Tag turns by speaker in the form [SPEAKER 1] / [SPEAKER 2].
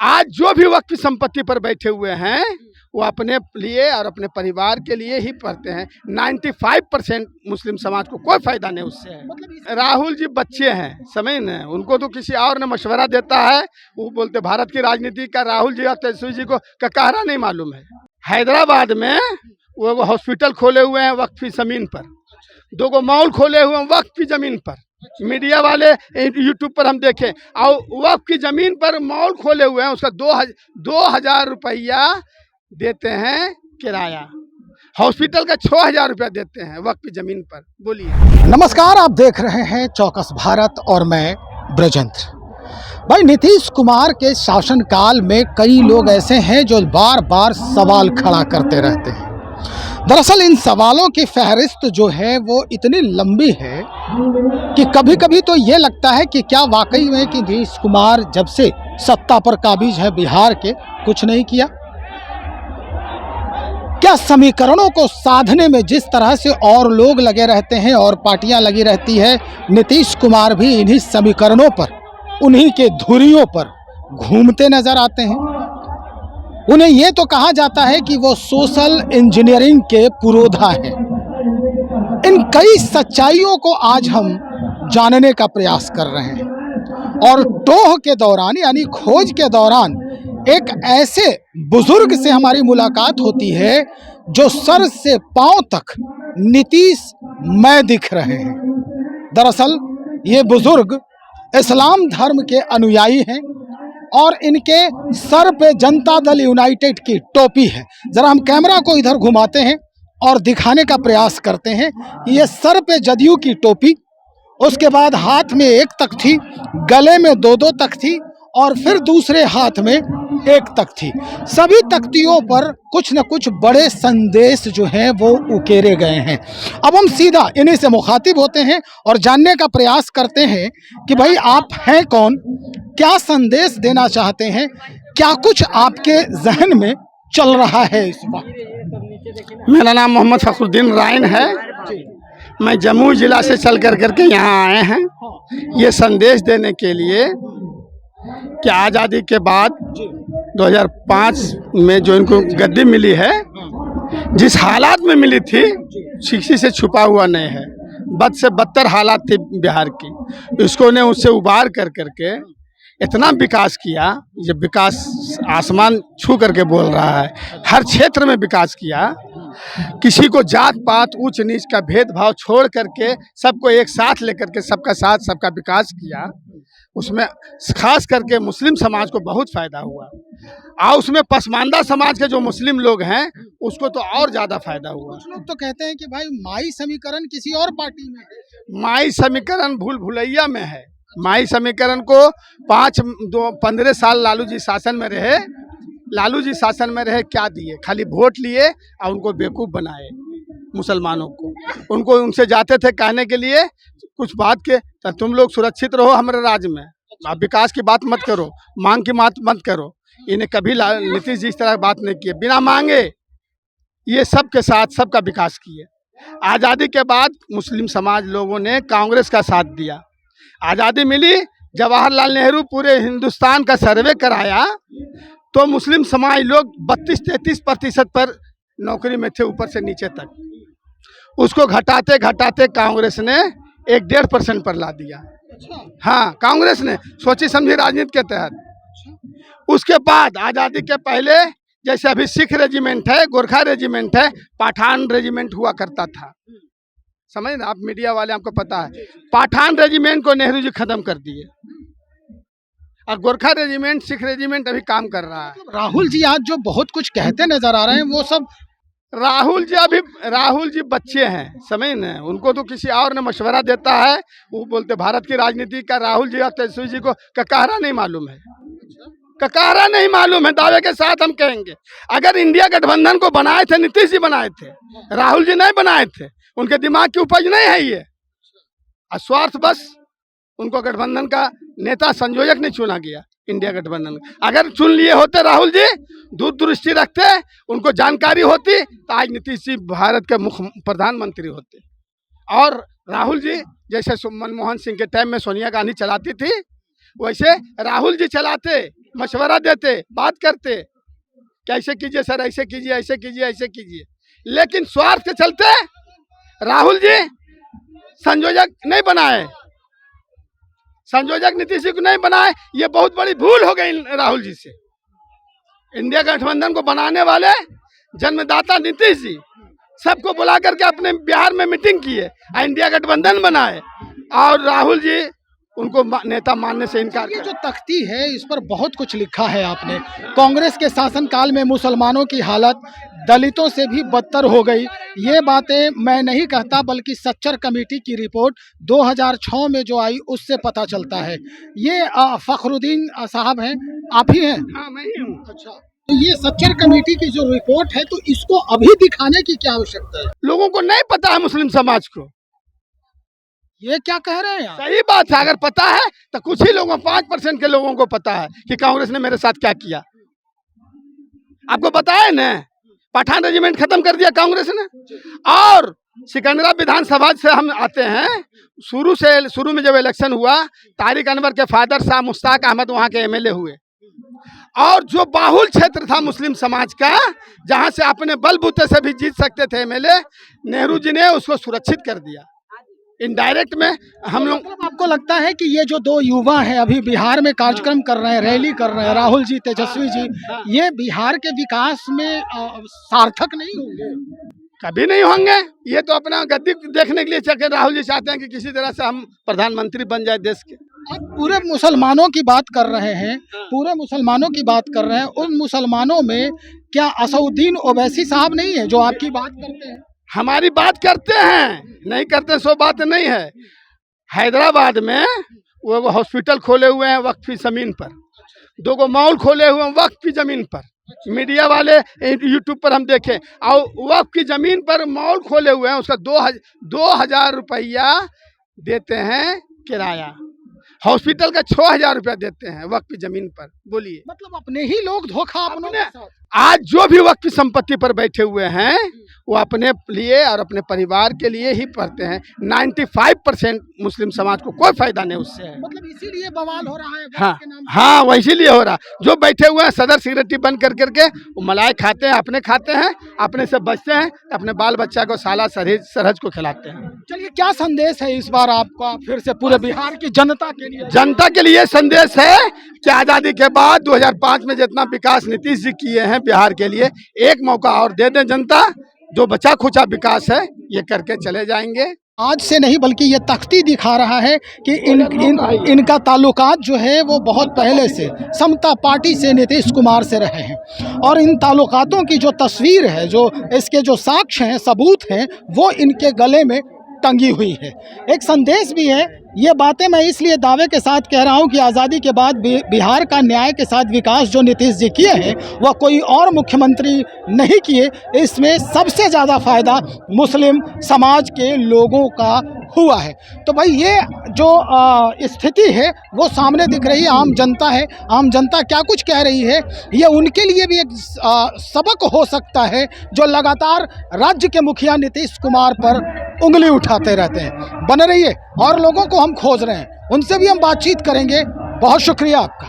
[SPEAKER 1] आज जो भी वक्त की संपत्ति पर बैठे हुए हैं वो अपने लिए और अपने परिवार के लिए ही पढ़ते हैं। 95% मुस्लिम समाज को कोई फायदा नहीं उससे है। राहुल जी बच्चे हैं, समझ न, उनको तो किसी और ने मशवरा देता है। वो बोलते भारत की राजनीति का राहुल जी और तेजस्वी जी को कहरा नहीं मालूम है। हैदराबाद में वो हॉस्पिटल खोले हुए हैं वक्त की जमीन पर, 2 मॉल खोले हुए हैं वक्त की जमीन पर। मीडिया वाले यूट्यूब पर हम देखें, और वक्त की जमीन पर मॉल खोले हुए हैं, उसका 2,000 रुपया देते हैं किराया। हॉस्पिटल का 6,000 रुपया देते हैं वक्त की जमीन पर। बोलिए।
[SPEAKER 2] नमस्कार, आप देख रहे हैं चौकस भारत और मैं ब्रजेंद्र। भाई, नीतीश कुमार के शासनकाल में कई लोग ऐसे हैं जो बार बार सवाल खड़ा करते रहते हैं। दरअसल इन सवालों की फहरिस्त जो है वो इतनी लंबी है कि कभी कभी तो ये लगता है कि क्या वाकई में कि नीतीश कुमार जब से सत्ता पर काबिज है बिहार के, कुछ नहीं किया। क्या समीकरणों को साधने में जिस तरह से और लोग लगे रहते हैं और पार्टियां लगी रहती है, नीतीश कुमार भी इन्हीं समीकरणों पर, उन्हीं के धुरियों पर घूमते नजर आते हैं। उन्हें ये तो कहा जाता है कि वो सोशल इंजीनियरिंग के पुरोधा हैं। इन कई सच्चाइयों को आज हम जानने का प्रयास कर रहे हैं और टोह के दौरान यानी खोज के दौरान एक ऐसे बुजुर्ग से हमारी मुलाकात होती है जो सर से पांव तक नीतीशमय दिख रहे हैं। दरअसल ये बुजुर्ग इस्लाम धर्म के अनुयायी हैं और इनके सर पे जनता दल यूनाइटेड की टोपी है। जरा हम कैमरा को इधर घुमाते हैं और दिखाने का प्रयास करते हैं। ये सर पे जदयू की टोपी, उसके बाद हाथ में एक तख्ती, गले में 2 तख्ती और फिर दूसरे हाथ में एक तख्ती। सभी तख्तियों पर कुछ न कुछ बड़े संदेश जो हैं वो उकेरे गए हैं। अब हम सीधा इन्हीं से मुखातिब होते हैं और जानने का प्रयास करते हैं कि भाई आप हैं कौन, क्या संदेश देना चाहते हैं, क्या कुछ आपके जहन में चल रहा है इस वक्त।
[SPEAKER 1] मेरा नाम मोहम्मद फखरुद्दीन राइन है। मैं जम्मू जिला से चल करके यहाँ आए हैं ये संदेश देने के लिए कि आज़ादी के बाद 2005 में जो इनको गद्दी मिली है, जिस हालात में मिली थी किसी से छुपा हुआ नहीं है। बद से बदतर हालात थी बिहार की, इसको ने उससे उबार करके इतना विकास किया। ये विकास आसमान छू करके बोल रहा है। हर क्षेत्र में विकास किया। किसी को जात पात ऊंच नीच का भेदभाव छोड़ करके सबको एक साथ लेकर के सबका साथ सबका विकास किया। उसमें खास करके मुस्लिम समाज को बहुत फायदा हुआ और उसमें पसमानदा समाज के जो मुस्लिम लोग हैं उसको तो और ज्यादा फायदा हुआ।
[SPEAKER 2] कुछ लोग तो कहते हैं कि भाई माई समीकरण किसी और पार्टी में है।
[SPEAKER 1] माई समीकरण भूल भुलैया में है। माई समीकरण को 15 साल लालू जी शासन में रहे। लालू जी शासन में रहे, क्या दिए? खाली वोट लिए और उनको बेवकूफ़ बनाए मुसलमानों को। उनको उनसे जाते थे कहने के लिए कुछ बात के, तो तुम लोग सुरक्षित रहो हमारे राज्य में, आप विकास की बात मत करो, मांग की बात मत करो। इन्हें कभी नीतीश जी इस तरह बात नहीं किए, बिना मांगे ये सबके साथ सबका विकास किए। आज़ादी के बाद मुस्लिम समाज लोगों ने कांग्रेस का साथ दिया। आज़ादी मिली, जवाहरलाल नेहरू पूरे हिंदुस्तान का सर्वे कराया तो मुस्लिम समाज लोग 32-33% पर नौकरी में थे, ऊपर से नीचे तक। उसको घटाते घटाते कांग्रेस ने 1-1.5% पर ला दिया। हाँ, कांग्रेस ने सोची समझी राजनीति के तहत। उसके बाद आज़ादी के पहले जैसे अभी सिख रेजिमेंट है, गोरखा रेजिमेंट है, पठान रेजिमेंट हुआ करता था। समझ ना आप, मीडिया वाले, आपको पता है। पठान रेजिमेंट को नेहरू जी खत्म कर दिए और गोरखा रेजिमेंट, सिख रेजिमेंट अभी काम कर रहा है।
[SPEAKER 2] राहुल जी आज जो बहुत कुछ कहते नजर आ रहे हैं वो सब,
[SPEAKER 1] राहुल जी बच्चे हैं, समझ न, उनको तो किसी और ने मशवरा देता है। वो बोलते भारत की राजनीति का राहुल जी और तेजस्वी जी को कहरा नहीं मालूम है। कहरा नहीं मालूम है, दावे के साथ हम कहेंगे। अगर इंडिया गठबंधन को बनाए थे नीतीश जी बनाए थे, राहुल जी नहीं बनाए थे। उनके दिमाग की उपज नहीं है ये। स्वार्थ बस उनको गठबंधन का नेता संयोजक नहीं चुना गया। इंडिया गठबंधन अगर चुन लिए होते राहुल जी, दूरदृष्टि रखते, उनको जानकारी होती, तो आज नीतीश जी भारत के मुख्य प्रधानमंत्री होते। और राहुल जी जैसे मनमोहन सिंह के टाइम में सोनिया गांधी चलाती थी, वैसे राहुल जी चलाते मशवरा देते, बात करते कि ऐसे कीजिए सर, ऐसे कीजिए, ऐसे कीजिए, ऐसे कीजिए, लेकिन स्वार्थ के चलते राहुल जी संयोजक नहीं बनाए, संयोजक नीतीश जी को नहीं बनाए। ये बहुत बड़ी भूल हो गई राहुल जी से। इंडिया गठबंधन को बनाने वाले जन्मदाता नीतीश जी सबको बुला करके अपने बिहार में मीटिंग किए, इंडिया गठबंधन बनाए, और राहुल जी उनको नेता मानने से इनकार
[SPEAKER 2] ये जो तख्ती है इस पर बहुत कुछ लिखा है आपने। कांग्रेस के शासनकाल में मुसलमानों की हालत दलितों से भी बदतर हो गई। ये बातें मैं नहीं कहता, बल्कि सच्चर कमेटी की रिपोर्ट 2006 में जो आई उससे पता चलता है। ये फखरुद्दीन साहब हैं, आप ही हैं?
[SPEAKER 1] हाँ, मैं ही हूँ।
[SPEAKER 2] अच्छा, तो ये सच्चर कमेटी की जो रिपोर्ट है, तो इसको अभी दिखाने की क्या आवश्यकता है?
[SPEAKER 1] लोगों को नहीं पता है, मुस्लिम समाज को।
[SPEAKER 2] ये क्या कह रहे हैं आप?
[SPEAKER 1] सही बात है, अगर पता है तो कुछ ही लोगों, 5% के लोगों को पता है कि कांग्रेस ने मेरे साथ क्या किया। आपको पता है ना, पठान रेजिमेंट खत्म कर दिया कांग्रेस ने। और सिकंदरा विधानसभा से हम आते हैं, शुरू में जब इलेक्शन हुआ, तारिक अनवर के फादर साहब मुश्ताक अहमद वहाँ के MLA हुए, और जो बाहुल क्षेत्र था मुस्लिम समाज का, जहाँ से अपने बलबूते से भी जीत सकते थे MLA, नेहरू जी ने उसको सुरक्षित कर दिया। इनडायरेक्ट में हम लोग,
[SPEAKER 2] मतलब आपको लगता है कि ये जो दो युवा हैं अभी बिहार में कार्यक्रम कर रहे हैं, रैली कर रहे हैं, राहुल जी, तेजस्वी जी, ये बिहार के विकास में सार्थक नहीं होंगे?
[SPEAKER 1] कभी नहीं होंगे। ये तो अपना गद्दी देखने के लिए चले। राहुल जी चाहते हैं कि किसी तरह से हम प्रधानमंत्री बन जाए देश के।
[SPEAKER 2] आप पूरे मुसलमानों की बात कर रहे हैं, पूरे मुसलमानों की बात कर रहे हैं। उन मुसलमानों में क्या असउद्दीन ओवैसी साहब नहीं है जो आपकी बात करते हैं?
[SPEAKER 1] हमारी बात करते हैं, नहीं करते सो बात नहीं है। हैदराबाद में वो हॉस्पिटल खोले हुए हैं वक्फ की जमीन पर, 2 मॉल खोले हुए हैं वक्फ की जमीन पर। मीडिया वाले यूट्यूब पर हम देखें, और वक्फ की जमीन पर मॉल खोले हुए हैं, उसका 2000 रुपया देते हैं किराया। हॉस्पिटल का 6000 रुपया देते हैं वक्फ की जमीन पर। बोलिए,
[SPEAKER 2] मतलब अपने ही लोग धोखा अपनों के साथ।
[SPEAKER 1] आज जो भी वक्फ की संपत्ति पर बैठे हुए हैं वो अपने लिए और अपने परिवार के लिए ही पढ़ते हैं। 95% मुस्लिम समाज को कोई फायदा नहीं उससे है।
[SPEAKER 2] मतलब इसीलिए बवाल हो रहा है वक्फ
[SPEAKER 1] हाँ
[SPEAKER 2] के नाम पे।
[SPEAKER 1] हाँ, वो इसीलिए हो रहा। जो बैठे हुए हैं सदर सिगरेटी बंद कर करके वो मलाई खाते हैं, अपने खाते हैं, अपने से बचते हैं, अपने बाल बच्चा को साला सरहज को खिलाते हैं।
[SPEAKER 2] चलिए, क्या संदेश है इस बार आपका फिर से पूरे बिहार की जनता के लिए?
[SPEAKER 1] जनता के लिए संदेश है कि आज़ादी के बाद 2005 में जितना विकास नीतीश जी किए हैं बिहार के लिए, एक मौका और दे दें जनता। जो बचा खुचा विकास है ये करके चले जाएंगे।
[SPEAKER 2] आज से नहीं, बल्कि ये तख्ती दिखा रहा है कि इनका ताल्लुकात जो है वो बहुत पहले से समता पार्टी से नीतीश कुमार से रहे हैं, और इन ताल्लुकातों की जो तस्वीर है, जो इसके जो साक्ष्य हैं, सबूत हैं, वो इनके गले में टंगी हुई है। एक संदेश भी है। ये बातें मैं इसलिए दावे के साथ कह रहा हूं कि आज़ादी के बाद बिहार का न्याय के साथ विकास जो नीतीश जी किए हैं वह कोई और मुख्यमंत्री नहीं किए। इसमें सबसे ज़्यादा फ़ायदा मुस्लिम समाज के लोगों का हुआ है। तो भाई ये जो स्थिति है वो सामने दिख रही है, आम जनता है। आम जनता क्या कुछ कह रही है, ये उनके लिए भी एक सबक हो सकता है, जो लगातार राज्य के मुखिया नीतीश कुमार पर उंगली उठाते रहते हैं। बने रहिए, और लोगों को हम खोज रहे हैं, उनसे भी हम बातचीत करेंगे। बहुत शुक्रिया आपका।